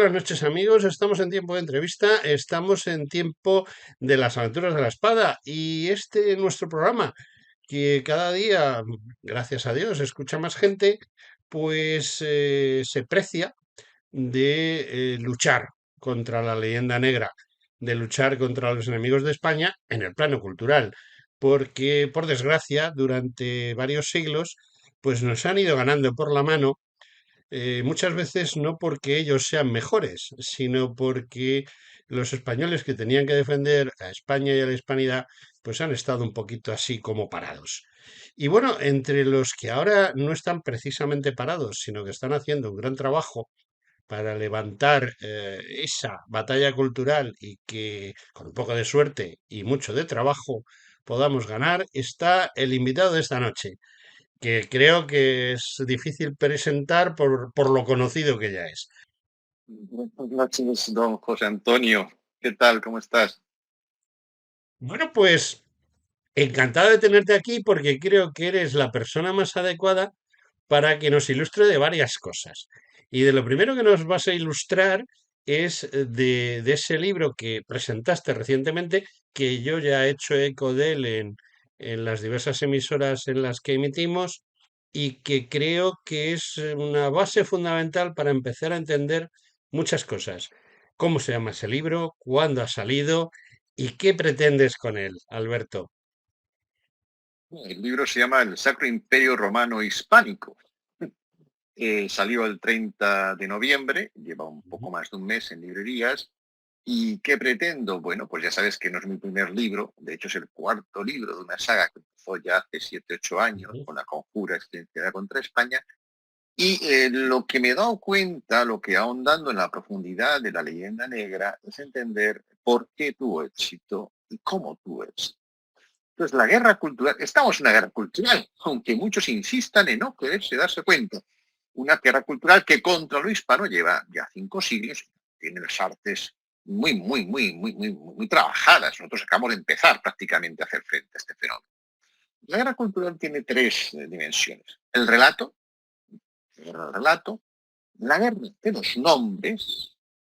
buenas noches amigos, estamos en tiempo de entrevista, estamos en tiempo de las aventuras de la espada y este es nuestro programa que cada día, gracias a Dios, escucha más gente, pues se precia de luchar contra la leyenda negra, de luchar contra los enemigos de España en el plano cultural, porque por desgracia durante varios siglos pues nos han ido ganando por la mano muchas veces no porque ellos sean mejores, sino porque los españoles que tenían que defender a España y a la hispanidad, pues han estado un poquito así como parados. Y bueno, entre los que ahora no están precisamente parados, sino que están haciendo un gran trabajo para levantar esa batalla cultural y que con un poco de suerte y mucho de trabajo podamos ganar, está el invitado de esta noche que creo que es difícil presentar por lo conocido que ya es. Buenas noches, don José Antonio. ¿Qué tal? ¿Cómo estás? Bueno, pues encantado de tenerte aquí porque creo que eres la persona más adecuada para que nos ilustre de varias cosas. Y de lo primero que nos vas a ilustrar es de ese libro que presentaste recientemente, que yo ya he hecho eco de él en las diversas emisoras en las que emitimos y que creo que es una base fundamental para empezar a entender muchas cosas. ¿Cómo se llama ese libro? ¿Cuándo ha salido? ¿Y qué pretendes con él, Alberto? El libro se llama El Sacro Imperio Romano Hispánico. Salió el 30 de noviembre, lleva un poco más de un mes en librerías. ¿Y qué pretendo? Bueno, pues ya sabes que no es mi primer libro, de hecho es el cuarto libro de una saga que empezó ya hace 7, 8 años Ujú. con la conjura extendida contra España. Y lo que me he dado cuenta, lo que ahondando en la profundidad de la leyenda negra, es entender por qué tuvo éxito y cómo tuvo éxito. Entonces, la guerra cultural, estamos en una guerra cultural, aunque muchos insistan en no quererse darse cuenta. Una guerra cultural que contra lo hispano lleva ya 5 siglos, tiene las artes muy trabajadas. Nosotros acabamos de empezar prácticamente a hacer frente a este fenómeno. La guerra cultural tiene 3 dimensiones. El relato, la guerra de los nombres,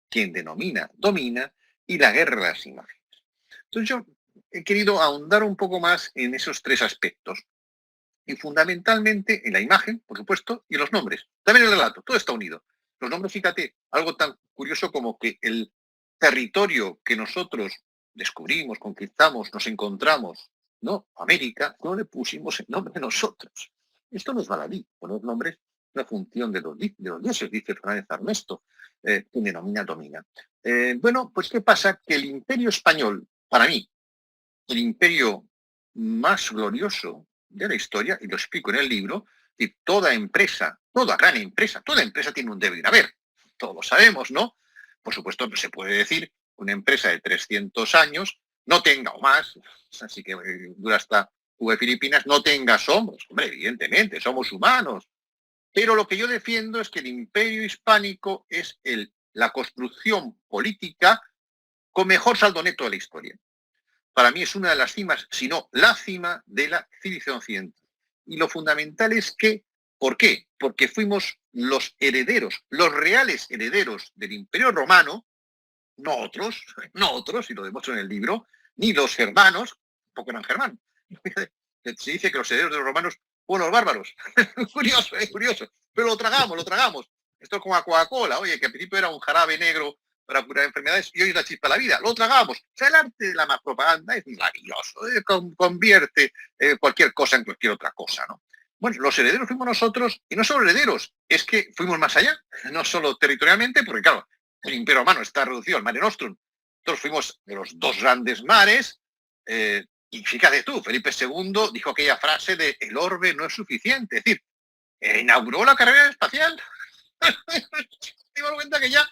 quien denomina, domina, y la guerra de las imágenes. Entonces yo he querido ahondar un poco más en esos 3 aspectos y fundamentalmente en la imagen, por supuesto, y en los nombres. También el relato, todo está unido. Los nombres, fíjate, algo tan curioso como que el territorio que nosotros descubrimos, conquistamos, nos encontramos, ¿no? América, no le pusimos el nombre de nosotros. Esto no es baladí, poner nombres es una función de los dioses, dice Fernández Armesto, quien denomina domina. Bueno, pues ¿qué pasa? Que el imperio español, para mí, el imperio más glorioso de la historia, y lo explico en el libro, y toda empresa, toda gran empresa, toda empresa tiene un deber haber. Todos lo sabemos, ¿no? Por supuesto, no se puede decir una empresa de 300 años no tenga o más, así que dura hasta Filipinas, no tenga somos. Hombre, evidentemente, somos humanos. Pero lo que yo defiendo es que el imperio hispánico es la construcción política con mejor saldo neto de la historia. Para mí es una de las cimas, si no la cima de la civilización occidental. Y lo fundamental es que, ¿por qué? Porque fuimos los herederos, los reales herederos del Imperio Romano, no otros, no otros, y lo demuestro en el libro, ni los germanos, tampoco eran germanos. Se dice que los herederos de los romanos fueron los bárbaros. Curioso, curioso. Pero lo tragamos, lo tragamos. Esto es como a Coca-Cola, oye, que al principio era un jarabe negro para curar enfermedades y hoy es la chispa de la vida. Lo tragamos. O sea, el arte de la más propaganda es maravilloso. Convierte cualquier cosa en cualquier otra cosa, ¿no? Bueno, los herederos fuimos nosotros, y no solo herederos, es que fuimos más allá, no solo territorialmente, porque claro, el Imperio Romano está reducido al Mare Nostrum. Nosotros fuimos de los 2 grandes mares, y fíjate tú, Felipe II dijo aquella frase de el orbe no es suficiente, es decir, inauguró la carrera espacial. Me doy cuenta que ya,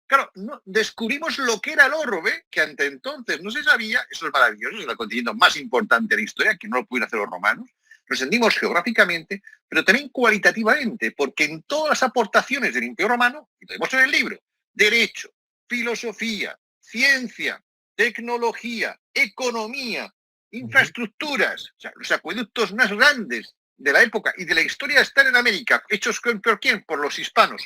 claro, no, descubrimos lo que era el orbe, que ante entonces no se sabía. Eso es maravilloso, es el acontecimiento más importante de la historia, que no lo pudieron hacer los romanos. Nos extendimos geográficamente, pero también cualitativamente, porque en todas las aportaciones del Imperio Romano, y lo demuestro en el libro, derecho, filosofía, ciencia, tecnología, economía, Ujú. infraestructuras, o sea, los acueductos más grandes de la época y de la historia están en América, hechos ¿por quién? Por los hispanos.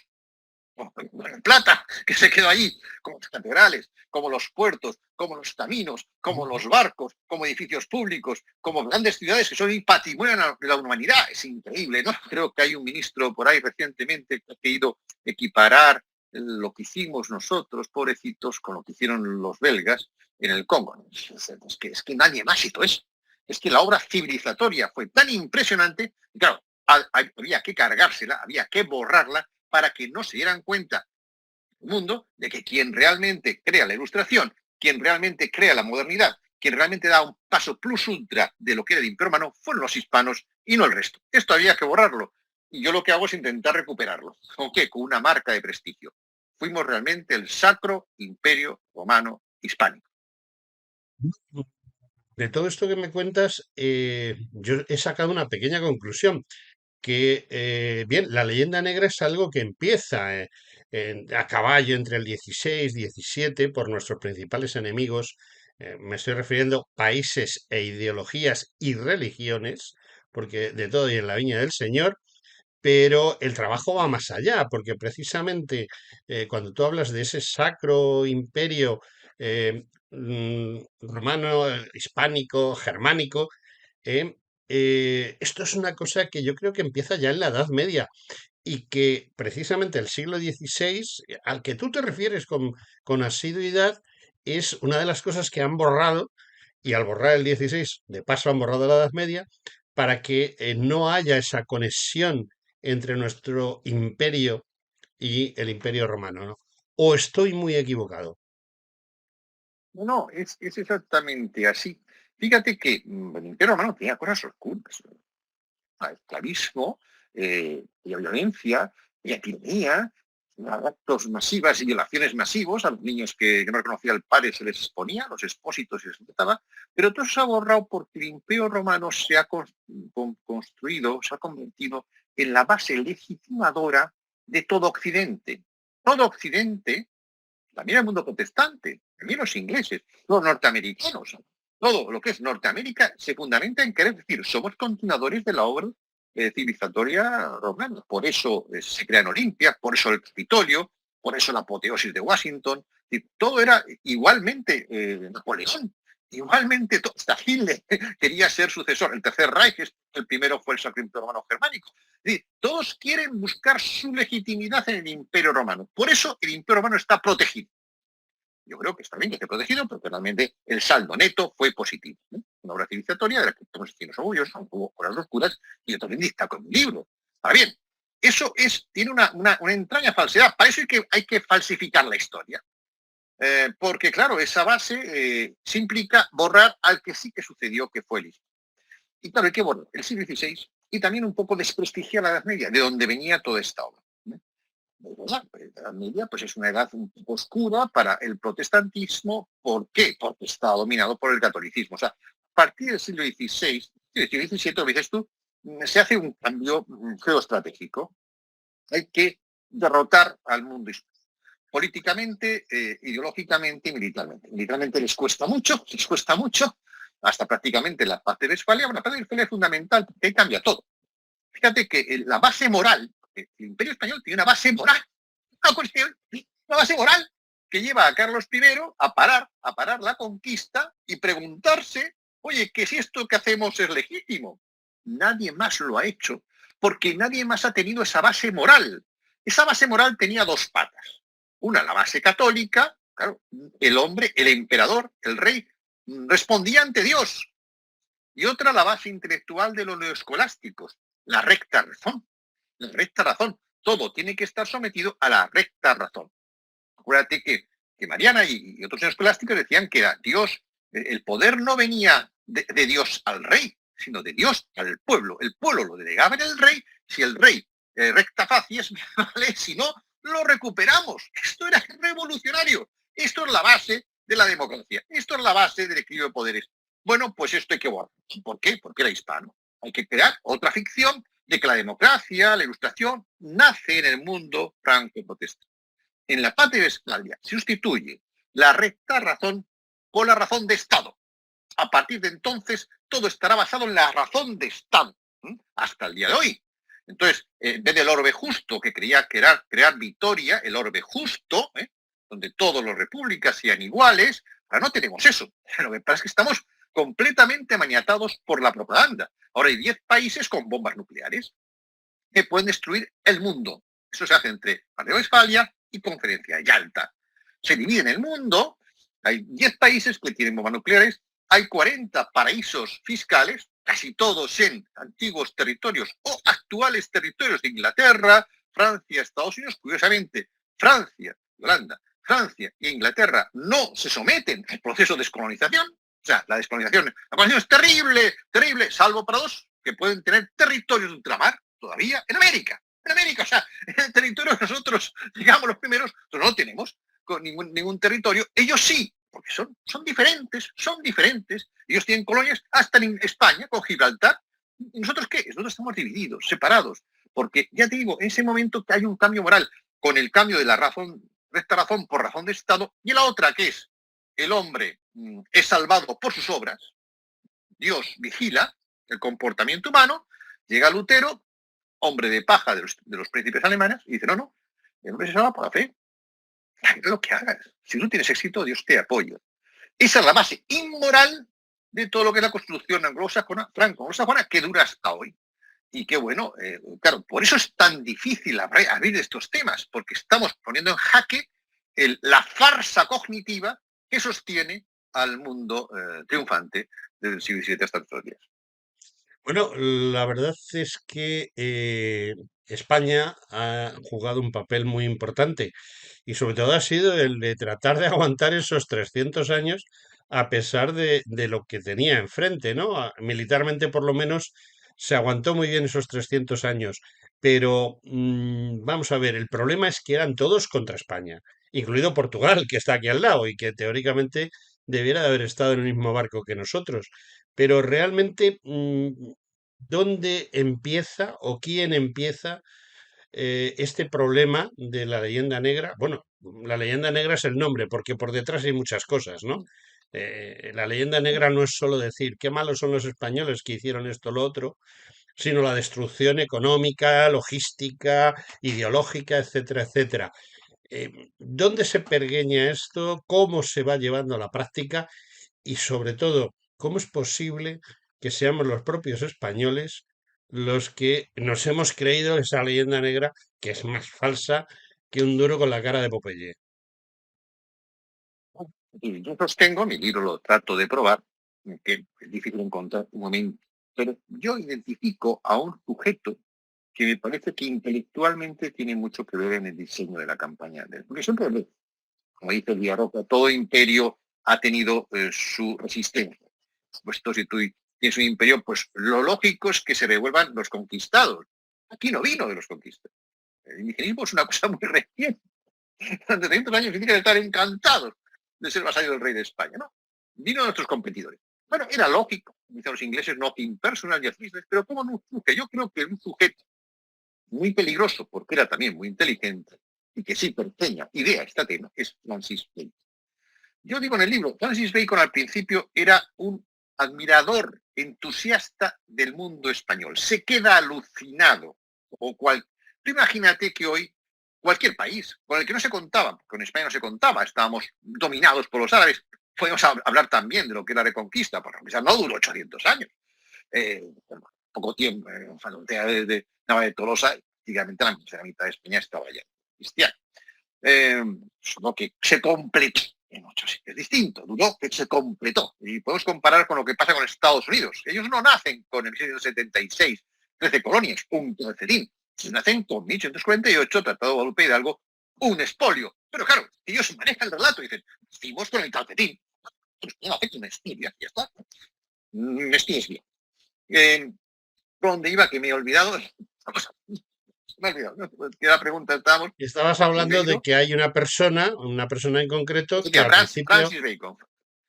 como el Plata, que se quedó allí, como las catedrales, como los puertos, como los caminos, como los barcos, como edificios públicos, como grandes ciudades que son patrimonio de la humanidad. Es increíble, ¿no? Creo que hay un ministro por ahí recientemente que ha querido equiparar lo que hicimos nosotros, pobrecitos, con lo que hicieron los belgas en el Congo. Es que nadie más hizo eso. Es que la obra civilizatoria fue tan impresionante, y claro, había que cargársela, había que borrarla para que no se dieran cuenta el mundo de que quien realmente crea la ilustración, quien realmente crea la modernidad, quien realmente da un paso plus ultra de lo que era el Imperio Romano, fueron los hispanos y no el resto. Esto había que borrarlo. Y yo lo que hago es intentar recuperarlo. ¿Con qué? Con una marca de prestigio. Fuimos realmente el Sacro Imperio Romano Hispánico. De todo esto que me cuentas, yo he sacado una pequeña conclusión, que, bien, la leyenda negra es algo que empieza a caballo entre el 16 17 por nuestros principales enemigos. Me estoy refiriendo países e ideologías y religiones, porque de todo y en la viña del Señor. Pero el trabajo va más allá, porque precisamente cuando tú hablas de ese sacro imperio romano, hispánico, germánico, eh, esto es una cosa que yo creo que empieza ya en la Edad Media y que precisamente el siglo XVI, al que tú te refieres con asiduidad, es una de las cosas que han borrado, y al borrar el 16, de paso han borrado la Edad Media, para que no haya esa conexión entre nuestro imperio y el imperio romano, ¿no? ¿O estoy muy equivocado? No, no, es exactamente así. Fíjate que el Imperio Romano tenía cosas oscuras. Esclavismo, y a violencia, y a tiranía, a actos masivas y violaciones masivos, a los niños que no reconocía el padre se les exponía, a los expósitos se les mataba, pero todo se ha borrado porque el Imperio Romano se ha construido, se ha convertido en la base legitimadora de todo Occidente. Todo Occidente, también el mundo protestante, también los ingleses, los norteamericanos, todo lo que es Norteamérica se fundamenta en querer decir, somos continuadores de la obra civilizatoria romana. Por eso se crea en Olimpia, por eso el Capitolio, por eso la apoteosis de Washington. Y todo era igualmente Napoleón, igualmente hasta Hitler quería ser sucesor. El Tercer Reich, el primero fue el Sacro Imperio Romano Germánico. Es decir, todos quieren buscar su legitimidad en el Imperio Romano. Por eso el Imperio Romano está protegido. Yo creo que está bien que esté protegido, pero que realmente el saldo neto fue positivo, ¿no? Una obra civilizatoria de la que estamos siendo orgullosos, aunque hubo horas oscuras, y yo también destaco en mi libro. Ahora bien, eso tiene una entraña falsedad. Para eso hay que falsificar la historia. Porque, claro, esa base se implica borrar al que sí que sucedió, que fue el Islam. Y claro, hay que borrar el siglo XVI y también un poco desprestigiar la Edad Media, de donde venía toda esta obra. La Edad Media pues es una edad un poco oscura para el protestantismo. ¿Por qué? Porque está dominado por el catolicismo. O sea, a partir del siglo XVI, del siglo XVII, lo dices tú, se hace un cambio geoestratégico. Hay que derrotar al mundo hispano. Políticamente, ideológicamente y militarmente. Militarmente les cuesta mucho, hasta prácticamente la paz de Westfalia. La paz de Westfalia es fundamental porque ahí cambia todo. Fíjate que la base moral, el Imperio Español tiene una base moral, una base moral que lleva a Carlos I a parar la conquista y preguntarse, oye, que si esto que hacemos es legítimo. Nadie más lo ha hecho, porque nadie más ha tenido esa base moral. Esa base moral tenía dos patas. Una, la base católica, claro, el hombre, el emperador, el rey, respondía ante Dios. Y otra, la base intelectual de los neoescolásticos, la recta razón. La recta razón. Todo tiene que estar sometido a la recta razón. Acuérdate que Mariana y otros neoescolásticos decían que era Dios, el poder no venía de Dios al rey, sino de Dios al pueblo. El pueblo lo delegaba en el rey, si el rey recta facies, ¿vale? Si no, lo recuperamos. Esto era revolucionario. Esto es la base de la democracia. Esto es la base del equilibrio de poderes. Bueno, pues esto hay que borrar. ¿Por qué? Porque era hispano. Hay que crear otra ficción de que la democracia, la ilustración, nace en el mundo franco-protestante. En la patria de Esclalia se sustituye la recta razón por la razón de Estado. A partir de entonces, todo estará basado en la razón de Estado, hasta el día de hoy. Entonces, en vez del orbe justo, que creía que era crear Vitoria, el orbe justo, donde todas las repúblicas sean iguales, ahora no tenemos eso. Lo que pasa es que estamos completamente maniatados por la propaganda. Ahora hay 10 países con bombas nucleares que pueden destruir el mundo. Eso se hace entre Pacto de Westfalia y Conferencia de Yalta. Se divide en el mundo, hay 10 países que tienen bombas nucleares, hay 40 paraísos fiscales, casi todos en antiguos territorios o actuales territorios de Inglaterra, Francia, Estados Unidos. Curiosamente, Francia, Holanda, Francia e Inglaterra no se someten al proceso de descolonización. O sea, la colonización es terrible, terrible, salvo para dos que pueden tener territorios de ultramar todavía en América. En América, o sea, en el territorio que nosotros, digamos, los primeros, nosotros no tenemos con ningún territorio. Ellos sí, porque son diferentes. Ellos tienen colonias hasta en España, con Gibraltar. ¿Y nosotros qué? Nosotros estamos divididos, separados. Porque, ya te digo, en ese momento que hay un cambio moral, con el cambio de la razón, recta razón por razón de Estado, y la otra que es, el hombre es salvado por sus obras, Dios vigila el comportamiento humano, llega Lutero, hombre de paja de los príncipes alemanes, y dice, no, el hombre se salva por la fe. Hagas lo que hagas. Si tú tienes éxito, Dios te apoya. Esa es la base inmoral de todo lo que es la construcción anglosajona, franco-anglosajona, que dura hasta hoy. Y qué bueno, claro, por eso es tan difícil abrir estos temas, porque estamos poniendo en jaque la farsa cognitiva que sostiene al mundo triunfante desde el siglo XVII hasta estos días. Bueno, la verdad es que España ha jugado un papel muy importante y sobre todo ha sido el de tratar de aguantar esos 300 años a pesar de lo que tenía enfrente, ¿no? Militarmente por lo menos se aguantó muy bien esos 300 años, pero vamos a ver, el problema es que eran todos contra España, incluido Portugal, que está aquí al lado y que teóricamente debiera de haber estado en el mismo barco que nosotros. Pero realmente, ¿dónde empieza o quién empieza este problema de la leyenda negra? Bueno, la leyenda negra es el nombre, porque por detrás hay muchas cosas, ¿no? La leyenda negra no es solo decir qué malos son los españoles que hicieron esto o lo otro, sino la destrucción económica, logística, ideológica, etcétera, etcétera. ¿Dónde se pergeña esto? ¿Cómo se va llevando a la práctica? Y sobre todo, ¿cómo es posible que seamos los propios españoles los que nos hemos creído esa leyenda negra que es más falsa que un duro con la cara de Popeye? Y yo sostengo, mi libro lo trato de probar, que es difícil encontrar un momento, pero yo identifico a un sujeto que me parece que intelectualmente tiene mucho que ver en el diseño de la campaña. Porque siempre, como dice Villarroca, todo imperio ha tenido su resistencia. Pues si tú tienes un imperio, pues lo lógico es que se revuelvan los conquistados. Aquí no vino de los conquistas. El indigenismo es una cosa muy reciente. Durante 300 años tienen que estar encantados de ser vasallo del rey de España, ¿no? Vino de nuestros competidores. Bueno, era lógico, dicen los ingleses, no impersonal y business, pero ¿cómo no surge? Yo creo que un sujeto muy peligroso, porque era también muy inteligente, y que sí pergeña idea este tema, es Francis Bacon. Yo digo en el libro, Francis Bacon al principio era un admirador, entusiasta del mundo español. Se queda alucinado. Tú imagínate que hoy cualquier país con el que no se contaba, con España no se contaba, estábamos dominados por los árabes, podemos hablar también de lo que era la Reconquista, porque no duró 800 años. Poco tiempo, de Nava de Tolosa, prácticamente la mitad de España estaba ya cristiana. Solo que se completó en 8 años. Es distinto, duró que se completó. Y podemos comparar con lo que pasa con Estados Unidos. Ellos no nacen con el 1776, 13 colonias, un calcetín. Nacen con 1848, Tratado de Guadalupe Hidalgo, un expolio. Pero claro, ellos manejan el relato y dicen, hicimos con el calcetín. Pues no hace que me estudias, ya está. Me estudies bien. ¿Dónde iba? Que me he olvidado. Me he olvidado. ¿Qué la pregunta estábamos? Estabas hablando de que hay una persona en concreto que al principio... Francis Bacon.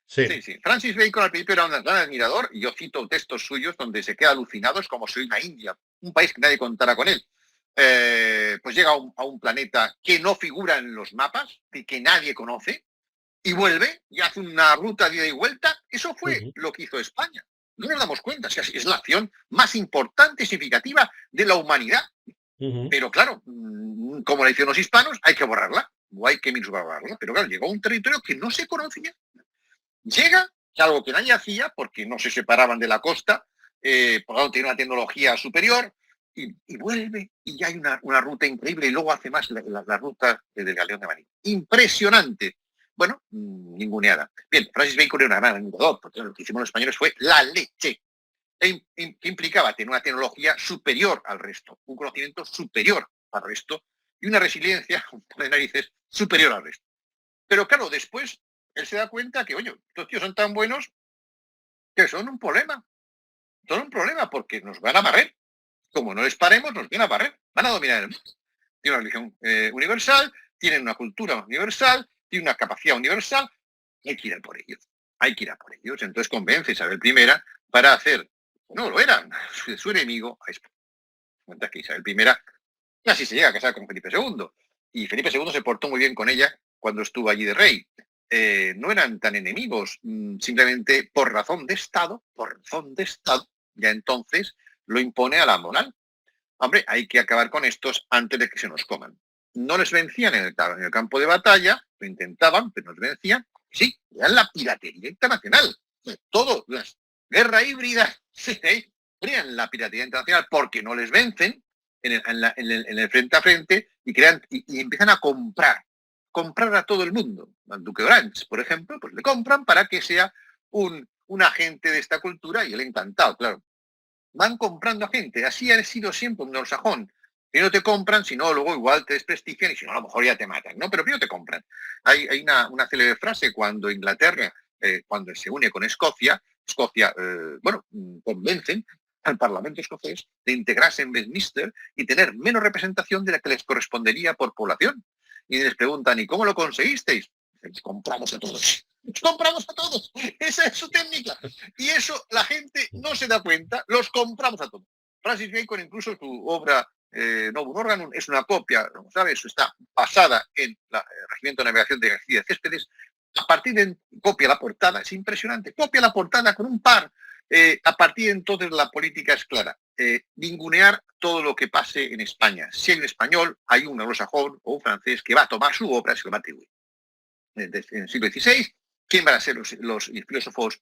Sí. Sí. Francis Bacon al principio era un gran admirador, y yo cito textos suyos donde se queda alucinado, es como soy una India, un país que nadie contara con él. Pues llega a un planeta que no figura en los mapas, que nadie conoce, y vuelve y hace una ruta de ida y vuelta. Eso fue Ujú. lo que hizo España. No nos damos cuenta, es la acción más importante y significativa de la humanidad. Pero claro, como la hicieron los hispanos, hay que borrarla, o hay que minusvalorarla. Pero claro, llegó a un territorio que no se conocía. Llega, que algo que nadie hacía, porque no se separaban de la costa, por lo tanto tiene una tecnología superior, y vuelve, y ya hay una ruta increíble, y luego hace más la ruta del Galeón de Marín. Impresionante. Bueno, ninguneada. Bien, Francis Bacon era un gran animador, porque lo que hicimos los españoles fue la leche. Que implicaba tener una tecnología superior al resto, un conocimiento superior al resto y una resiliencia, un par de narices, superior al resto. Pero claro, después él se da cuenta que, oye, estos tíos son tan buenos que son un problema. Son un problema porque nos van a barrer. Como no les paremos, nos van a barrer. Van a dominar el mundo. Tienen una religión universal, tienen una cultura universal, tienen una capacidad universal. Hay que ir a por ellos. Hay que ir a por ellos. Entonces convence a Isabel I para hacer, no lo era, su enemigo a España. Cuenta que Isabel I casi se llega a casar con Felipe II. Y Felipe II se portó muy bien con ella cuando estuvo allí de rey. No eran tan enemigos, simplemente por razón de Estado, ya entonces lo impone a la moral. Hombre, hay que acabar con estos antes de que se nos coman. No les vencían en el campo de batalla, lo intentaban, pero nos vencían. Sí, eran la piratería internacional. Todo, las guerras híbridas, crean la piratería internacional porque no les vencen en el frente a frente y crean y empiezan a comprar a todo el mundo. Al Duque Orange, por ejemplo, pues le compran para que sea un agente de esta cultura y él encantado, claro. Van comprando a gente, así ha sido siempre un anglosajón. Si no te compran, si no, luego igual te desprestigian y si no, a lo mejor ya te matan, ¿no? Pero primero te compran. Hay una célebre frase cuando Inglaterra, cuando se une con Escocia, convencen al Parlamento escocés de integrarse en Westminster y tener menos representación de la que les correspondería por población. Y les preguntan, ¿y cómo lo conseguisteis? Les compramos a todos. Compramos a todos. Esa es su técnica. Y eso la gente no se da cuenta. Los compramos a todos. Francis Bacon, incluso su obra Novum Organum, es una copia, como sabes, está basada en el Regimiento de Navegación de García de Céspedes. A partir de copia la portada, es impresionante. Copia la portada con un par. A partir de entonces la política es clara. Ningunear todo lo que pase en España. Si hay un español, hay un anglosajón o un francés que va a tomar su obra y se lo va a atribuir. En el siglo XVI, ¿quién van a ser los filósofos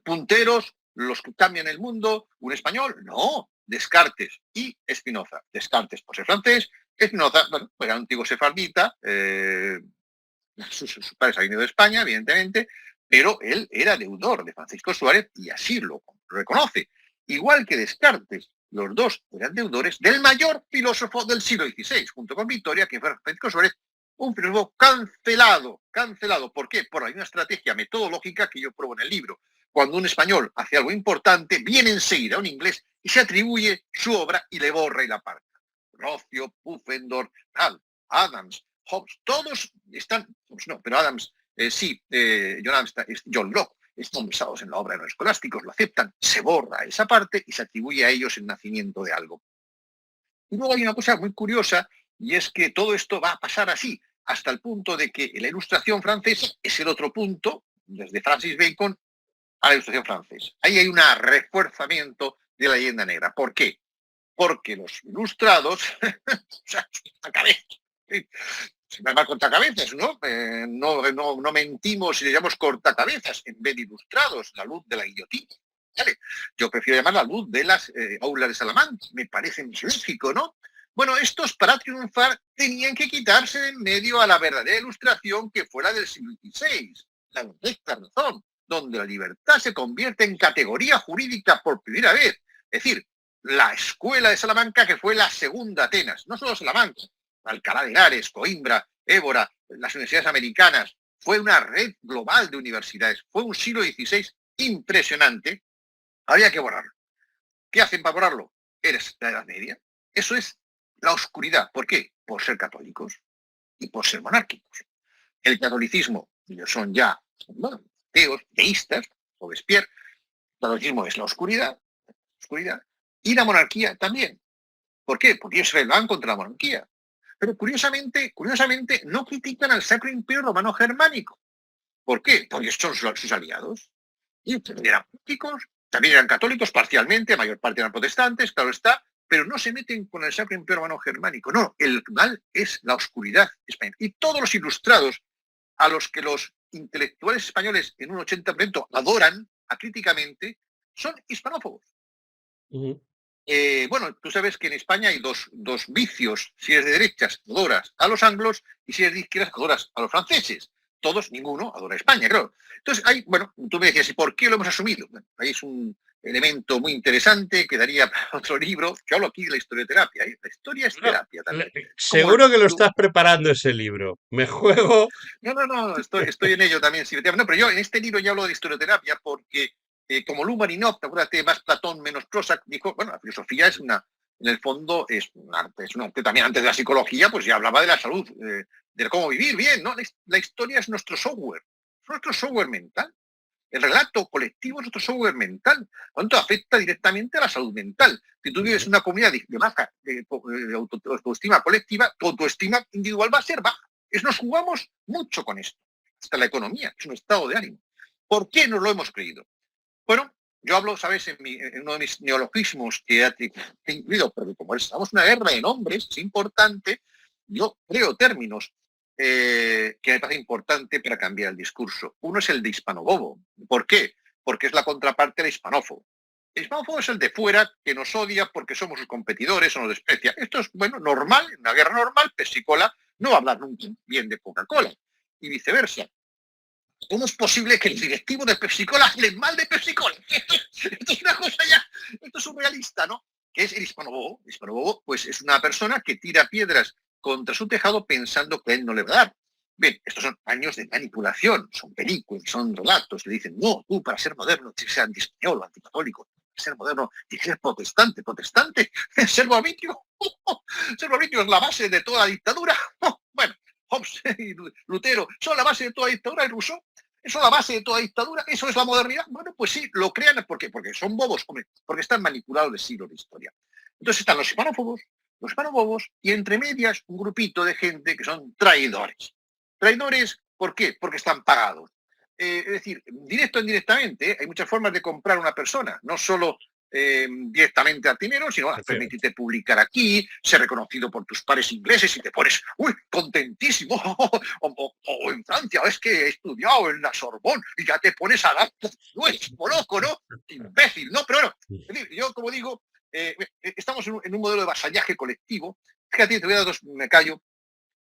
punteros, los que cambian el mundo? ¿Un español? No, Descartes y Spinoza. Descartes por ser francés, Spinoza, bueno, era un antiguo sefardita, sus padres habían ido de España, evidentemente, pero él era deudor de Francisco Suárez y así lo reconoce. Igual que Descartes, los dos eran deudores del mayor filósofo del siglo XVI, junto con Victoria, que fue Francisco Suárez, un filósofo cancelado. ¿Por qué? Por una estrategia metodológica que yo pruebo en el libro. Cuando un español hace algo importante, viene enseguida un inglés y se atribuye su obra y le borra y la aparta. Rocio, Pufendorf, Adams, Hobbes, todos están, no, pero Adams, John Locke, están basados en la obra de los escolásticos, lo aceptan, se borra esa parte y se atribuye a ellos el nacimiento de algo. Y luego hay una cosa muy curiosa, y es que todo esto va a pasar así, hasta el punto de que la Ilustración francesa es el otro punto, desde Francis Bacon a la Ilustración francesa. Ahí hay un refuerzamiento de la leyenda negra. ¿Por qué? Porque los ilustrados, o sea, se llama cortacabezas, ¿no? No mentimos si le llamamos cortacabezas en vez de ilustrados, la luz de la guillotina. ¿Vale? Yo prefiero llamar la luz de las aulas de Salamanca, me parece misológico, ¿no? Bueno, estos para triunfar tenían que quitarse de en medio a la verdadera ilustración que fue la del siglo XVI, la recta razón, donde la libertad se convierte en categoría jurídica por primera vez. Es decir, la escuela de Salamanca que fue la segunda Atenas, no solo Salamanca, Alcalá de Henares, Coimbra, Évora, las universidades americanas, fue una red global de universidades, fue un siglo XVI impresionante, había que borrarlo. ¿Qué hacen para borrarlo? Eres la Edad Media. Eso es la oscuridad. ¿Por qué? Por ser católicos y por ser monárquicos. El catolicismo, ellos son ya teos, teístas, Robespierre. El catolicismo es la oscuridad, y la monarquía también. ¿Por qué? Porque ellos se rebelan contra la monarquía. Pero curiosamente, no critican al Sacro Imperio Romano Germánico. ¿Por qué? Porque son sus aliados. Y eran monárquicos También eran católicos parcialmente, la mayor parte eran protestantes, claro está, pero no se meten con el Sacro Imperio Romano Germánico. No, el mal es la oscuridad española. Y todos los ilustrados a los que los intelectuales españoles en un 80% adoran acríticamente son hispanófobos. Ujú. Bueno, tú sabes que en España hay dos vicios. Si eres de derechas, adoras a los anglos, y si eres de izquierdas, adoras a los franceses. Todos, ninguno, adora a España, claro. Entonces, bueno, tú me decías, ¿y por qué lo hemos asumido? Bueno, ahí es un elemento muy interesante que daría para otro libro. Yo hablo aquí de la historioterapia, ¿eh? La historia es No, terapia también. Como seguro que lo estás preparando ese libro. Me juego. no, estoy en ello también. Sí, no, pero yo en este libro ya hablo de historioterapia porque, como Lumarinov, acuérdate, más Platón, menos Prozac, dijo, bueno, la filosofía es en el fondo es un arte también. Antes de la psicología, pues ya hablaba de la salud, de cómo vivir bien, ¿no? La historia es nuestro software mental. El relato colectivo es nuestro software mental. Por lo tanto, afecta directamente a la salud mental. Si tú vives en una comunidad de baja autoestima colectiva, tu autoestima individual va a ser baja. Nos jugamos mucho con esto. Hasta la economía es un estado de ánimo. ¿Por qué no lo hemos creído? Bueno, yo hablo, ¿sabes?, en uno de mis neologismos que he incluido, porque como estamos en una guerra de nombres, es importante, yo creo términos que me parece importante para cambiar el discurso. Uno es el de hispanobobo. ¿Por qué? Porque es la contraparte del hispanófobo. El hispanófobo es el de fuera que nos odia porque somos sus competidores o nos desprecia. Esto es, bueno, normal, en una guerra normal, Pepsi-Cola no va a hablar nunca bien de Coca-Cola y viceversa. ¿Cómo es posible que el directivo de Pepsi-Cola hable mal de Pepsi-Cola? Esto es una cosa ya, esto es surrealista, ¿no? Que es el hispanobobo. El hispanobobo, pues, es una persona que tira piedras contra su tejado pensando que él no le va a dar. Bien, estos son años de manipulación, son películas, son relatos. Le dicen, no, tú para ser moderno tienes que ser anti-español o anticatólico. Para ser moderno tienes que ser protestante. ¿Protestante? ¿Ser arbitrio? Ser arbitrio es la base de toda dictadura. Bueno, Hobbes y Lutero son la base de toda dictadura, y Rousseau, eso es la base de toda dictadura, eso es la modernidad. Bueno, pues sí, lo crean. ¿Por qué? Porque son bobos, hombre, porque están manipulados de siglos de historia. Entonces están los hispanobobos, y entre medias un grupito de gente que son traidores. Traidores, ¿por qué? Porque están pagados. Es decir, directo o indirectamente, hay muchas formas de comprar a una persona, no solo directamente al dinero, sino a permitirte publicar aquí, ser reconocido por tus pares ingleses y te pones, uy, contentísimo, o en Francia, es que he estudiado en la Sorbonne y ya te pones a dar, no es loco, ¿no? Imbécil, ¿no? Pero bueno, es decir, yo como digo, estamos en un modelo de vasallaje colectivo. Fíjate, te voy a dar me callo,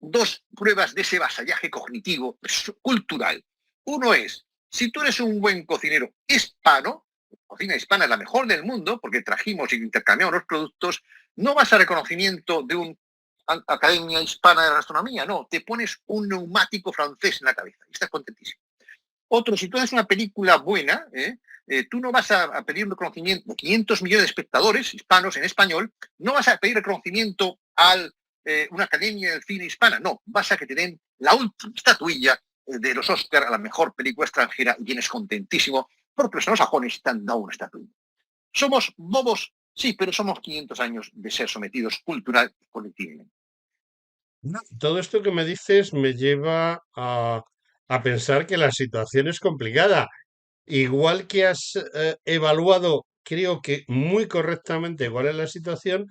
dos pruebas de ese vasallaje cognitivo cultural. Uno es, si tú eres un buen cocinero hispano, la cocina hispana es la mejor del mundo porque trajimos y intercambiamos los productos, no vas a reconocimiento de una academia hispana de gastronomía, no, te pones un neumático francés en la cabeza y estás contentísimo. Otro, si tú haces una película buena, tú no vas a pedir un reconocimiento de 500 millones de espectadores hispanos en español, no vas a pedir reconocimiento a una academia del cine hispana, no, vas a que te den la última estatuilla de los Oscars a la mejor película extranjera y vienes contentísimo porque los sajones te han dado una estatuilla. Somos bobos, sí, pero somos 500 años de ser sometidos cultural y colectivamente. No, todo esto que me dices me lleva a pensar que la situación es complicada. Igual que has evaluado, creo que muy correctamente cuál es la situación,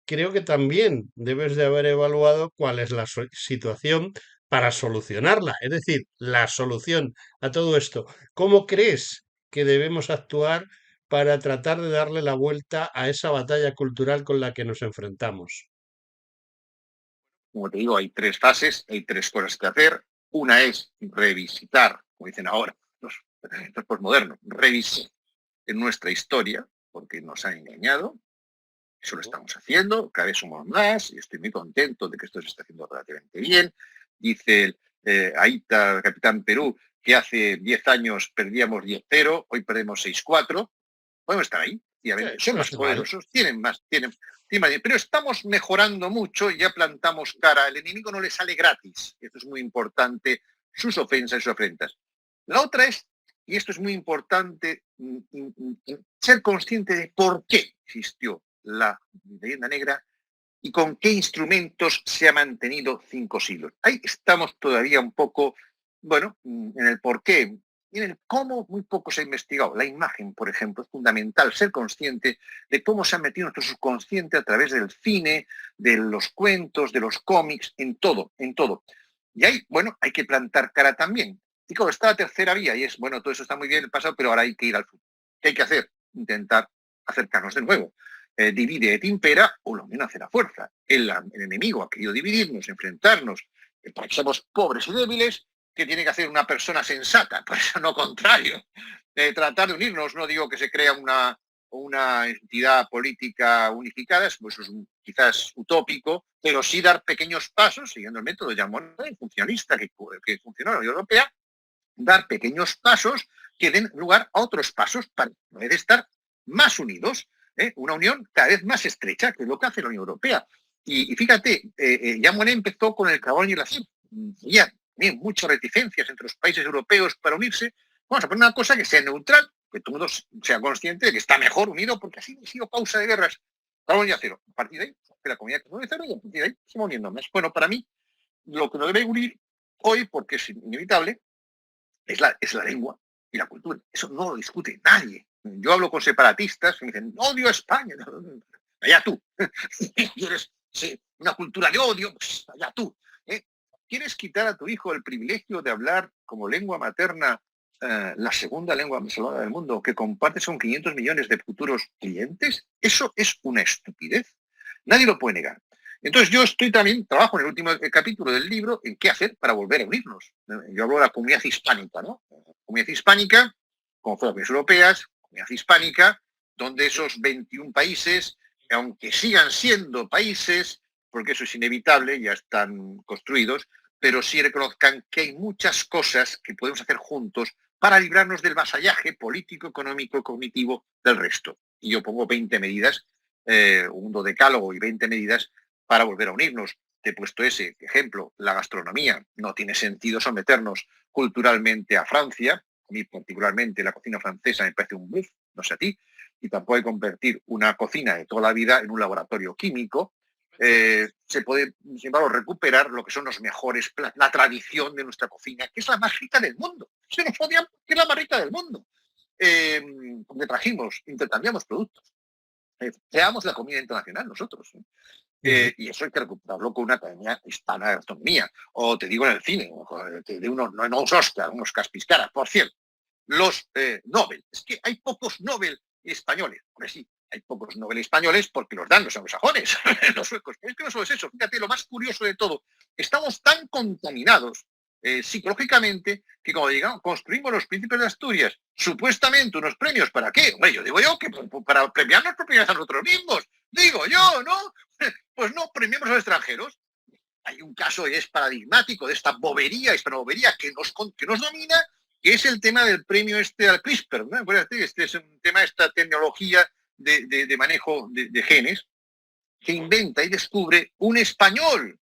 creo que también debes de haber evaluado cuál es la situación para solucionarla. Es decir, la solución a todo esto. ¿Cómo crees que debemos actuar para tratar de darle la vuelta a esa batalla cultural con la que nos enfrentamos? Como te digo, hay tres fases, hay tres cosas que hacer. Una es revisitar, como dicen ahora los postmodernos, revisar en nuestra historia, porque nos han engañado. Eso lo estamos haciendo, cada vez somos más, y estoy muy contento de que esto se está haciendo relativamente bien. Dice Aita, capitán Perú, que hace 10 años perdíamos 10-0, hoy perdemos 6-4. Podemos estar ahí, Sí, son no más está mal. poderosos, tienen más, pero estamos mejorando mucho y ya plantamos cara. El enemigo no le sale gratis. Esto es muy importante, sus ofensas y sus afrentas. La otra es, y esto es muy importante, ser consciente de por qué existió la leyenda negra y con qué instrumentos se ha mantenido 5 siglos. Ahí estamos todavía un poco, bueno, en el por qué. Y en el cómo muy poco se ha investigado. La imagen, por ejemplo, es fundamental ser consciente de cómo se ha metido nuestro subconsciente a través del cine, de los cuentos, de los cómics, en todo, en todo. Y ahí, bueno, hay que plantar cara también. Y claro, está la tercera vía y es, bueno, todo eso está muy bien en el pasado, pero ahora hay que ir al futuro. ¿Qué hay que hacer? Intentar acercarnos de nuevo. Divide et impera o lo menos hace la fuerza. El enemigo ha querido dividirnos, enfrentarnos, para que seamos pobres y débiles. ¿Qué tiene que hacer una persona sensata? Pues no contrario. Tratar de unirnos, no digo que se crea una entidad política unificada, pues es quizás utópico, pero sí dar pequeños pasos, siguiendo el método de Jean Monnet, funcionalista que funcionó en la Unión Europea, dar pequeños pasos que den lugar a otros pasos para poder estar más unidos, una unión cada vez más estrecha, que es lo que hace la Unión Europea. Y fíjate, Jean Monnet empezó con el carbón y el acero. Ya también muchas reticencias entre los países europeos para unirse. Vamos a poner una cosa que sea neutral, que todo el mundo sea consciente de que está mejor unido, porque así ha sido causa de guerras. Carbón y acero. A partir de ahí, la comunidad carbón y acero, y a partir de ahí se va uniendo más. Bueno, para mí, lo que nos debe unir hoy, porque es inevitable, es la lengua y la cultura. Eso no lo discute nadie. Yo hablo con separatistas que me dicen, odio a España. Allá tú. ¿Quieres una cultura de odio? Pues allá tú. ¿Quieres quitar a tu hijo el privilegio de hablar como lengua materna la segunda lengua más hablada del mundo que compartes con 500 millones de futuros clientes? Eso es una estupidez. Nadie lo puede negar. Entonces yo trabajo en el último capítulo del libro en qué hacer para volver a unirnos. Yo hablo de la comunidad hispánica, ¿no? La comunidad hispánica, como fueron las europeas, comunidad hispánica, donde esos 21 países, aunque sigan siendo países, porque eso es inevitable, ya están construidos, pero sí reconozcan que hay muchas cosas que podemos hacer juntos para librarnos del vasallaje político, económico, cognitivo del resto. Y yo pongo 20 medidas, un decálogo y 20 medidas para volver a unirnos. Te he puesto ese ejemplo, la gastronomía. No tiene sentido someternos culturalmente a Francia. A mí particularmente la cocina francesa me parece un bluff, no sé a ti, y tampoco hay que convertir una cocina de toda la vida en un laboratorio químico. Se puede, sin embargo, recuperar lo que son los mejores platos, la tradición de nuestra cocina, que es la más rica del mundo. Se nos odian que es la más rica del mundo. Porque intercambiamos productos. Creamos la comida internacional nosotros. Y eso hay que recuperarlo con una academia hispana de gastronomía. O te digo en el cine, de unos Oscar, unos Caspiscara. Por cierto, los Nobel. Es que hay pocos Nobel españoles. Hombre, sí, hay pocos Nobel españoles porque los dan los anglosajones, los suecos. Pero es que no solo es eso. Fíjate, lo más curioso de todo. Estamos tan contaminados psicológicamente que como digamos, construimos los príncipes de Asturias supuestamente unos premios. ¿Para qué? Hombre, yo digo yo que para premiarnos propiedades a nosotros mismos. Digo yo, ¿no? Pues no premiemos a los extranjeros. Hay un caso que es paradigmático de esta bobería, hispanobobería que nos domina, que es el tema del premio al CRISPR, ¿no? Este es un tema de esta tecnología de manejo de genes, que inventa y descubre un español,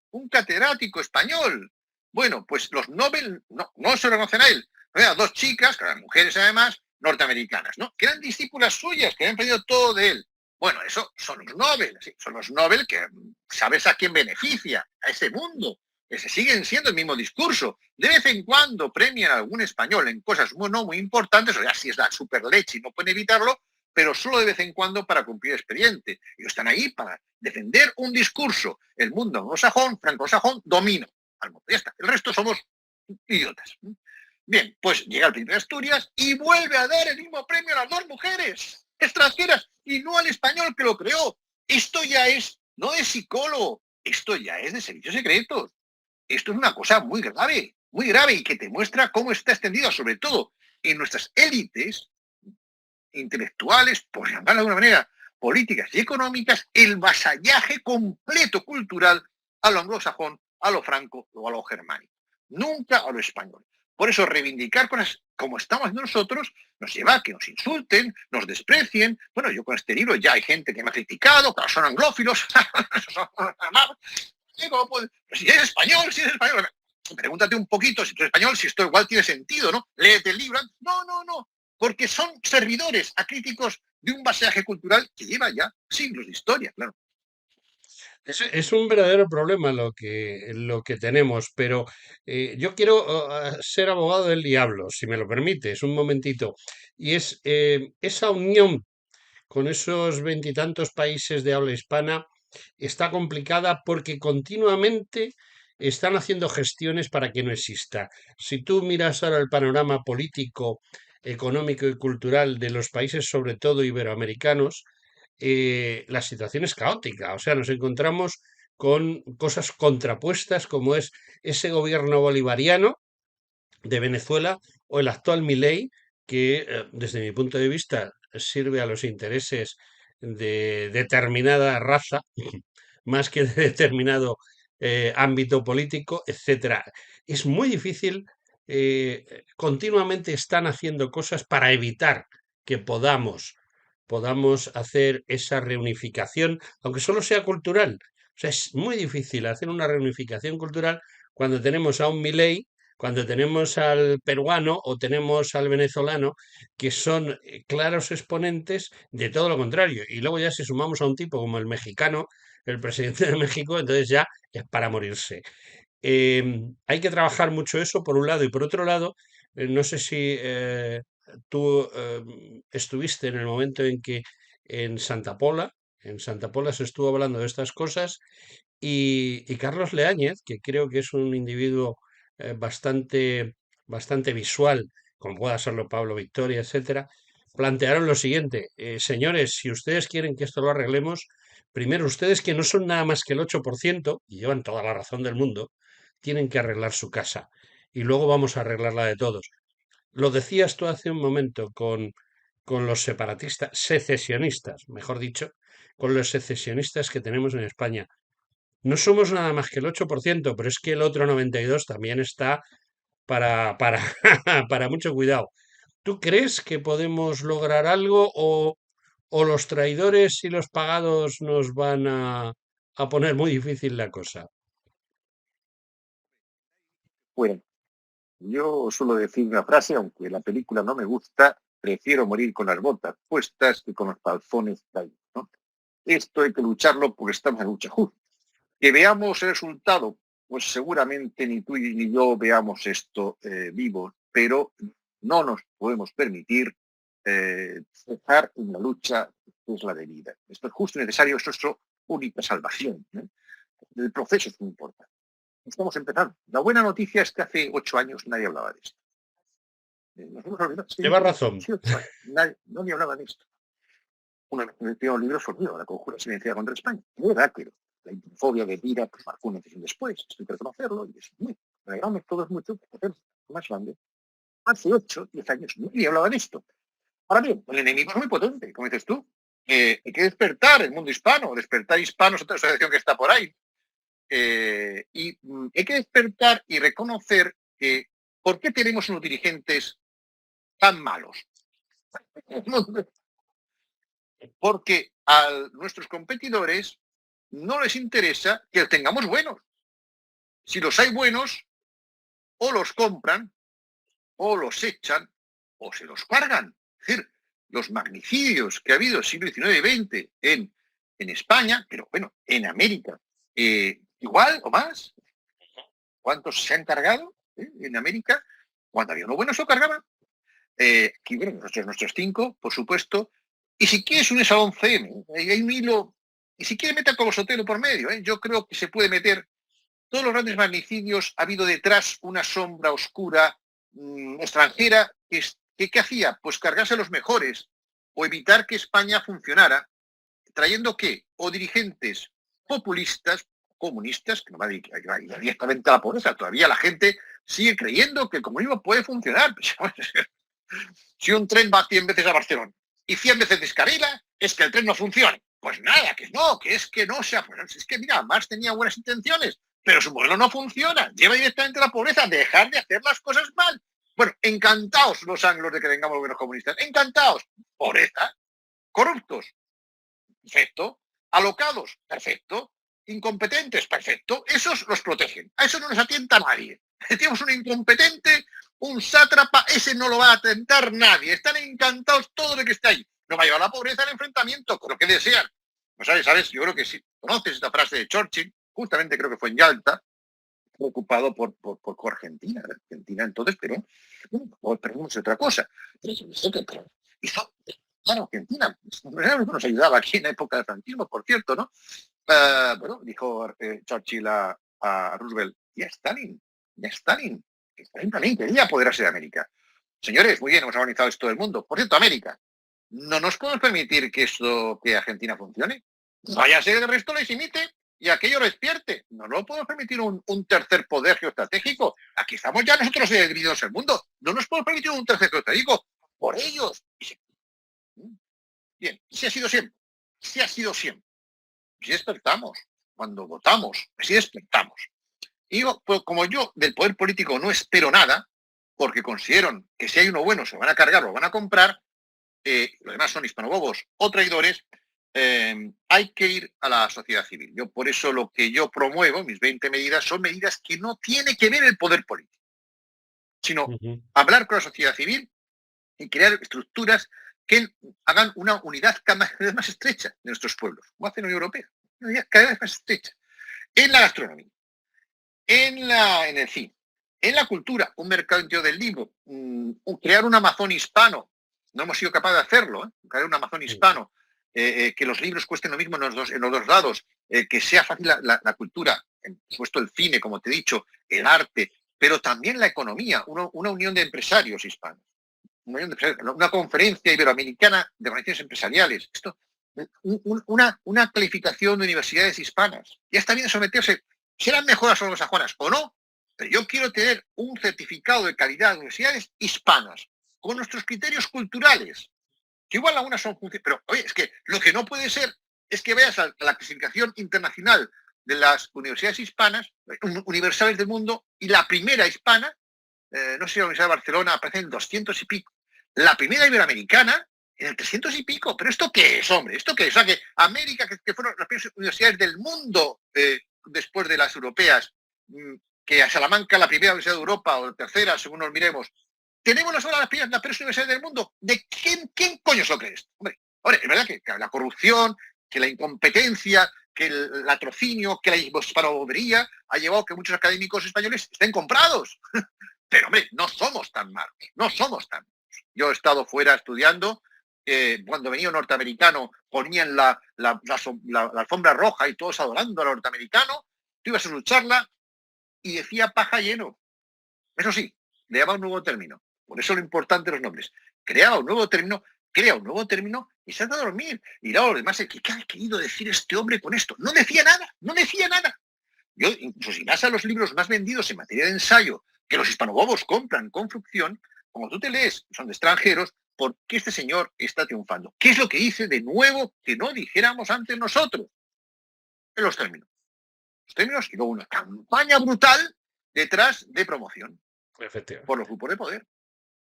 un catedrático español. Bueno, pues los Nobel no se reconocen a él. Eran dos chicas, que eran mujeres además, norteamericanas, ¿no? Que eran discípulas suyas, que habían aprendido todo de él. Bueno, eso son los Nobel, ¿sí? Son los Nobel que sabes a quién beneficia, a ese mundo, que se siguen siendo el mismo discurso. De vez en cuando premian a algún español en cosas no muy importantes, o ya si es la super leche y no pueden evitarlo, pero solo de vez en cuando para cumplir expediente. Ellos están ahí para defender un discurso. El mundo anglosajón, franco-sajón, domina al mundo. Ya está. El resto somos idiotas. Bien, pues llega el príncipe de Asturias y vuelve a dar el mismo premio a las dos mujeres extranjeras y no al español que lo creó. Esto ya es, no de psicólogo, esto ya es de servicios secretos. Esto es una cosa muy grave y que te muestra cómo está extendido, sobre todo en nuestras élites intelectuales, por llamarlo de alguna manera, políticas y económicas, el vasallaje completo cultural a lo anglosajón, a lo franco o a lo germánico. Nunca a lo español. Por eso reivindicar cosas como estamos haciendo nosotros nos lleva a que nos insulten, nos desprecien. Bueno, yo con este libro ya hay gente que me ha criticado, que son anglófilos. Si eres español, pregúntate un poquito si tú eres español, si esto igual tiene sentido, ¿no? Léete el libro. No, porque son servidores acríticos de un vasallaje cultural que lleva ya siglos de historia, claro. Es un verdadero problema lo que tenemos, pero yo quiero ser abogado del diablo, si me lo permites, un momentito. Y es esa unión con esos veintitantos países de habla hispana está complicada porque continuamente están haciendo gestiones para que no exista. Si tú miras ahora el panorama político, económico y cultural de los países, sobre todo iberoamericanos, la situación es caótica. O sea, nos encontramos con cosas contrapuestas como es ese gobierno bolivariano de Venezuela o el actual Milei, que desde mi punto de vista sirve a los intereses de determinada raza más que de determinado ámbito político, etcétera. Es muy difícil, continuamente están haciendo cosas para evitar que podamos hacer esa reunificación, aunque solo sea cultural. O sea, es muy difícil hacer una reunificación cultural cuando tenemos a un Milei, cuando tenemos al peruano o tenemos al venezolano, que son claros exponentes de todo lo contrario. Y luego ya si sumamos a un tipo como el mexicano, el presidente de México, entonces ya es para morirse. Hay que trabajar mucho eso por un lado y por otro lado, no sé si tú estuviste en el momento en que en en Santa Pola se estuvo hablando de estas cosas y Carlos Leáñez, que creo que es un individuo bastante visual, como pueda serlo Pablo Victoria, etcétera, plantearon lo siguiente: señores, si ustedes quieren que esto lo arreglemos, primero ustedes que no son nada más que el 8% y llevan toda la razón del mundo, tienen que arreglar su casa y luego vamos a arreglar la de todos. Lo decías tú hace un momento con los separatistas, secesionistas, mejor dicho, con los secesionistas que tenemos en España. No somos nada más que el 8%, pero es que el otro 92% también está para, para mucho cuidado. ¿Tú crees que podemos lograr algo o los traidores y los pagados nos van a poner muy difícil la cosa? Bueno, yo suelo decir una frase, aunque la película no me gusta, prefiero morir con las botas puestas que con los calzones caídos, ¿no? Esto hay que lucharlo porque estamos en lucha justa. Que veamos el resultado, pues seguramente ni tú ni yo veamos esto vivo, pero no nos podemos permitir cejar en la lucha que es la de vida. Esto es justo y necesario, esto es nuestra única salvación, ¿eh? El proceso es muy importante. Estamos empezando. La buena noticia es que hace 8 años nadie hablaba de esto. Nos hemos olvidado. Sí, Lleva razón. sí, 8 años. Nadie hablaba de esto. Una vez que un libro sobre la conjura silenciada contra España. Es verdad que la fobia de Tira pues, marcó un antes y un después. Esto hay que reconocerlo. Y es muy, regalamos todos mucho por hacer más grande. Hace 8, 10 años nadie hablaba de esto. Ahora bien, el enemigo es muy potente, como dices tú. Hay que despertar el mundo hispano, despertar hispanos, otra asociación que está por ahí. Hay que despertar y reconocer que ¿por qué tenemos unos dirigentes tan malos? Porque a nuestros competidores no les interesa que tengamos buenos. Si los hay buenos, o los compran, o los echan, o se los cargan. Es decir, los magnicidios que ha habido en el siglo XIX y XX en España, pero bueno, en América, igual o más. ¿Cuántos se han cargado en América? Cuando había uno bueno, se lo cargaban. Aquí, bueno, nuestros 5, por supuesto. Y si quieres un esa 11M, hay un hilo, y si quieres meter como Sotelo por medio, yo creo que se puede meter todos los grandes magnicidios, ha habido detrás una sombra oscura extranjera ¿qué hacía? Pues cargarse a los mejores o evitar que España funcionara, trayendo ¿qué? O dirigentes populistas, comunistas, que no va directamente a la pobreza. Todavía la gente sigue creyendo que el comunismo puede funcionar. Si un tren va 100 veces a Barcelona y 100 veces descarrila, es que el tren no funciona. Pues nada, que es que no sea. Pues es que mira, Marx tenía buenas intenciones, pero su modelo no funciona. Lleva directamente a la pobreza. Dejar de hacer las cosas mal. Bueno, encantados los anglos de que tengamos buenos comunistas. Encantados. Pobreza. Corruptos. Perfecto. Alocados. Perfecto. Incompetentes. Perfecto. Esos los protegen. A eso no les atienta nadie. Tenemos un incompetente, un sátrapa, ese no lo va a atentar nadie. Están encantados todo lo que está ahí. No va a llevar a la pobreza al enfrentamiento, con lo que desean. ¿No sabes? Yo creo que sí. ¿Conoces esta frase de Churchill? Justamente creo que fue en Yalta, preocupado por Argentina. Argentina entonces, pero bueno, no perdimos otra cosa. Pero hizo, claro, Argentina nos ayudaba aquí en la época del franquismo, por cierto, ¿no? Bueno, dijo Churchill a Roosevelt, y a Stalin, que Stalin también quería apoderarse de América. Señores, muy bien, hemos organizado esto del mundo. Por cierto, América, no nos podemos permitir que Argentina funcione. Vaya a ser el resto les imite y aquello lo despierte. No nos podemos permitir un tercer poder geoestratégico. Aquí estamos ya nosotros divididos el mundo. No nos podemos permitir un tercer geoestratégico. Por ellos. Bien, sí ha sido siempre. Sí ha sido siempre. Si despertamos, cuando votamos, si despertamos. Y digo, pues como yo del poder político no espero nada, porque considero que si hay uno bueno se lo van a cargar o lo van a comprar, los demás son hispanobobos o traidores, hay que ir a la sociedad civil. Yo por eso lo que yo promuevo, mis 20 medidas, son medidas que no tiene que ver el poder político, sino hablar con la sociedad civil y crear estructuras que hagan una unidad cada vez más estrecha de nuestros pueblos, como hace la Unión Europea, una unidad cada vez más estrecha. En la gastronomía, en el cine, en la cultura, un mercado interior del libro, crear un Amazon hispano. No hemos sido capaces de hacerlo, crear un Amazon hispano, que los libros cuesten lo mismo en los dos lados, que sea fácil la cultura, por supuesto el cine, como te he dicho, el arte, pero también la economía, una unión de empresarios hispanos, una conferencia iberoamericana de organizaciones empresariales. Esto, una calificación de universidades hispanas. Ya está bien someterse. ¿Serán mejoras o anglosajonas o no? Pero yo quiero tener un certificado de calidad de universidades hispanas, con nuestros criterios culturales, que igual algunas son funciones, pero oye, es que lo que no puede ser es que vayas a la clasificación internacional de las universidades hispanas, universales del mundo, y la primera hispana, no sé si la Universidad de Barcelona aparece en 200 y pico, la primera iberoamericana en el 300 y pico. ¿Pero esto qué es, hombre? ¿Esto qué es? O sea, que América, que fueron las primeras universidades del mundo después de las europeas, que a Salamanca la primera universidad de Europa o la tercera, según nos miremos, tenemos las primeras universidades del mundo. ¿De quién coño se lo crees? Hombre, es verdad que la corrupción, que la incompetencia, que el latrocinio, que la hispanobobería ha llevado a que muchos académicos españoles estén comprados. Pero, hombre, no somos tan malos, no somos tan malos. Yo he estado fuera estudiando, cuando venía un norteamericano ponían la alfombra roja y todos adorando al norteamericano, tú ibas a su charla y decía paja lleno. Eso sí, le llamaba un nuevo término. Por eso lo importante de los nombres. Crea un nuevo término y se anda a dormir. Y luego, además, ¿qué ha querido decir este hombre con esto? No decía nada. Yo, incluso si vas a los libros más vendidos en materia de ensayo, que los hispanobobos compran con frucción, como tú te lees, son de extranjeros, ¿por qué este señor está triunfando? ¿Qué es lo que dice de nuevo que no dijéramos antes nosotros? En los términos. Los términos y luego una campaña brutal detrás de promoción por los grupos de poder.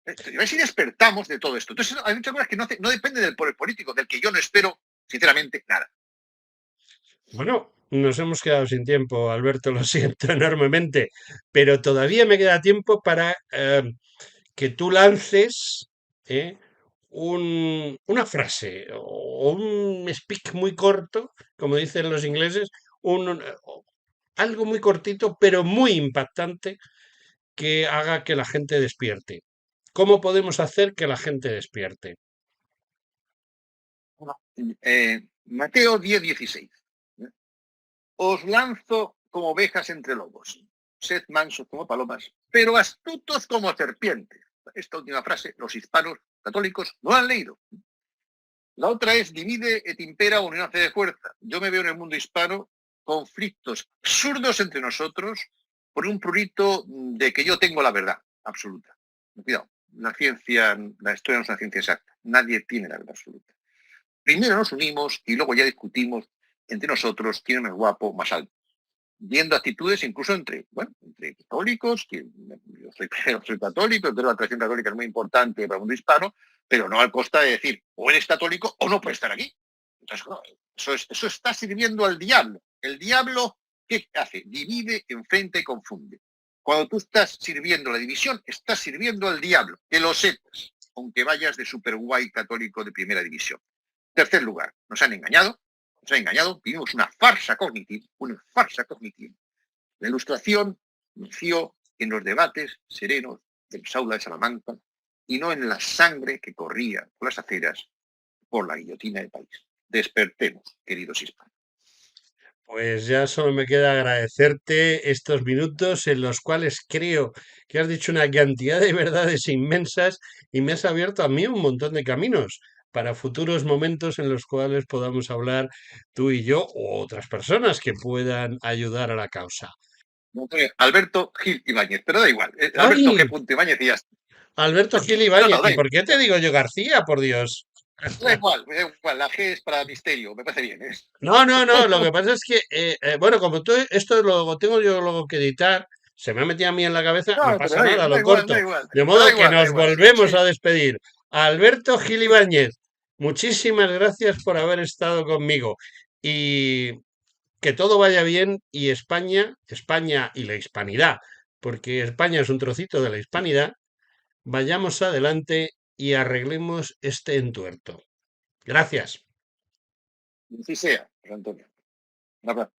A ver si despertamos de todo esto. Entonces, hay muchas cosas que no dependen del poder político, del que yo no espero, sinceramente, nada. Bueno, nos hemos quedado sin tiempo, Alberto, lo siento enormemente, pero todavía me queda tiempo para que tú lances eh, una frase o un speak muy corto, como dicen los ingleses, algo muy cortito, pero muy impactante, que haga que la gente despierte. ¿Cómo podemos hacer que la gente despierte? Mateo 10:16. Os lanzo como ovejas entre lobos. Sed mansos como palomas, pero astutos como serpientes. Esta última frase los hispanos católicos no han leído. La otra es divide et impera, unión hace de fuerza. Yo me veo en el mundo hispano conflictos absurdos entre nosotros por un prurito de que yo tengo la verdad absoluta. Cuidado, la historia no es una ciencia exacta. Nadie tiene la verdad absoluta. Primero nos unimos y luego ya discutimos entre nosotros quién es más guapo, más alto. Viendo actitudes incluso entre católicos, que yo soy católico, entonces la tradición católica es muy importante para el mundo hispano, pero no al costa de decir, o eres católico o no puedes estar aquí. Entonces, eso está sirviendo al diablo. El diablo, ¿qué hace? Divide, enfrenta y confunde. Cuando tú estás sirviendo la división, estás sirviendo al diablo, que lo sepas, aunque vayas de super guay católico de primera división. Tercer lugar, nos han engañado nos ha engañado, vivimos una farsa cognitiva, una farsa cognitiva. La Ilustración nació en los debates serenos del Saula de Salamanca y no en la sangre que corría por las aceras por la guillotina del país. Despertemos, queridos hispanos. Pues ya solo me queda agradecerte estos minutos en los cuales creo que has dicho una cantidad de verdades inmensas y me has abierto a mí un montón de caminos para futuros momentos en los cuales podamos hablar tú y yo o otras personas que puedan ayudar a la causa. Alberto Gil Ibáñez, pero da igual. Alberto ¡Ay! G. Ibáñez y ya está. Alberto Gil No, Ibáñez. no, ¿Y por qué te digo yo García, por Dios? da igual, da igual. La G es para misterio, me parece bien. No, no, no. Lo que pasa es que, bueno, como tú esto lo tengo yo luego que editar, se me ha metido a mí en la cabeza, no No, pero pasa nada, lo da corto. igual. De Da modo que igual, da nos igual. Sí, volvemos sí. a despedir. Alberto Gil Ibáñez, muchísimas gracias por haber estado conmigo y que todo vaya bien y España, España y la hispanidad, porque España es un trocito de la hispanidad, vayamos adelante y arreglemos este entuerto. Gracias. Así sea, Antonio. Un abrazo.